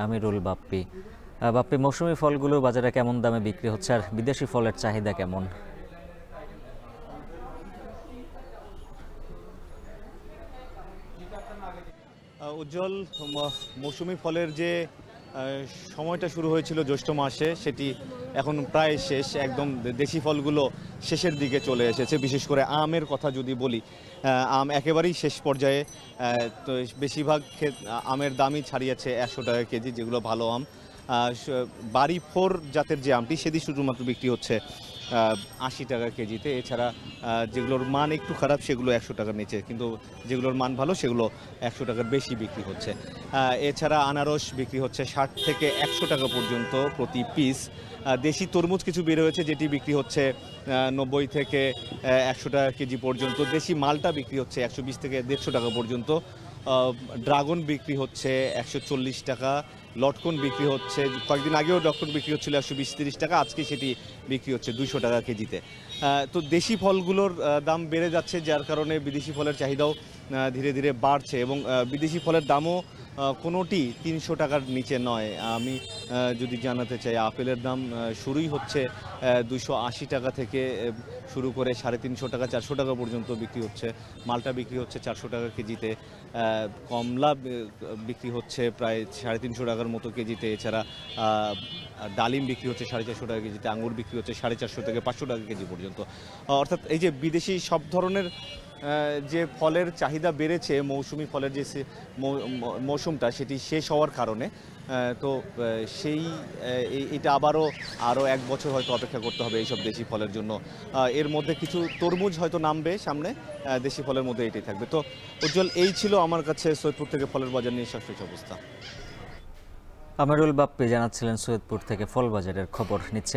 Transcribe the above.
আমিরুল বাপ্পি। বাপ্পি, মৌসুমী ফলগুলো বাজারে কেমন দামে বিক্রি হচ্ছে আর বিদেশি ফলের চাহিদা কেমন? উজ্জ্বল, মৌসুমী ফলের যে সময়টা শুরু হয়েছিল জ্যৈষ্ঠ মাসে, সেটি এখন প্রায় শেষ। একদম দেশি ফলগুলো শেষের দিকে চলে এসেছে। বিশেষ করে আমের কথা যদি বলি, আম একেবারেই শেষ পর্যায়ে। তো বেশিরভাগ আমের দামই ছাড়িয়েছে 100 টাকা কেজি, যেগুলো ভালো আম। বাড়ি ফোর জাতের যে আমটি, সেটি শুধুমাত্র বিক্রি হচ্ছে 80 টাকা কেজিতে। এছাড়া যেগুলোর মান একটু খারাপ সেগুলো 100 টাকার নিচে, কিন্তু যেগুলোর মান ভালো সেগুলো 100 টাকার বেশি বিক্রি হচ্ছে। এছাড়া আনারস বিক্রি হচ্ছে 60 থেকে 100 টাকা পর্যন্ত প্রতি পিস। দেশি তরমুজ কিছু বের হয়েছে, যেটি বিক্রি হচ্ছে 90 থেকে 100 টাকা কেজি পর্যন্ত। দেশি মালটা বিক্রি হচ্ছে 120 থেকে 150 টাকা পর্যন্ত। ড্রাগন বিক্রি হচ্ছে 140 টাকা। লটকন বিক্রি হচ্ছে, কয়েকদিন আগেও লটকন বিক্রি হচ্ছিল 120-30 টাকা, আজকে সেটি বিক্রি হচ্ছে 200 টাকা কেজিতে। তো দেশি ফলগুলোর দাম বেড়ে যাচ্ছে, যার কারণে বিদেশি ফলের চাহিদাও ধীরে ধীরে বাড়ছে, এবং বিদেশি ফলের দামও কোনোটি 300 টাকার নিচে নয়। আমি যদি জানাতে চাই, আপেলের দাম শুরুই হচ্ছে 280 টাকা থেকে শুরু করে 350 টাকা 400 টাকা পর্যন্ত বিক্রি হচ্ছে। মালটা বিক্রি হচ্ছে 400 টাকা কেজিতে। কমলা বিক্রি হচ্ছে প্রায় 350 টাকার মতো কেজিতে। এছাড়া ডালিম বিক্রি হচ্ছে 450 টাকা কেজিতে। আঙুর বিক্রি হচ্ছে 450 থেকে 500 টাকা কেজি পর্যন্ত। অর্থাৎ এই যে বিদেশি সব ধরনের যে ফলের চাহিদা বেড়েছে, মৌসুমি ফলের যে মৌসুমটা, সেটি শেষ হওয়ার কারণে, তো সেই এটা আরও 1 বছর হয়তো অপেক্ষা করতে হবে এইসব দেশি ফলের জন্য। এর মধ্যে কিছু তরমুজ হয়তো নামবে সামনে, দেশি ফলের মধ্যে এটাই থাকবে। তো উজ্জ্বল, এই ছিল আমার কাছে সৈয়দপুর থেকে ফলের বাজার নিয়ে সবশেষ অবস্থা। আমিরুল বাপ্পি জানাচ্ছিলেন সৈয়দপুর থেকে ফল বাজারের খবর। নিচ্ছে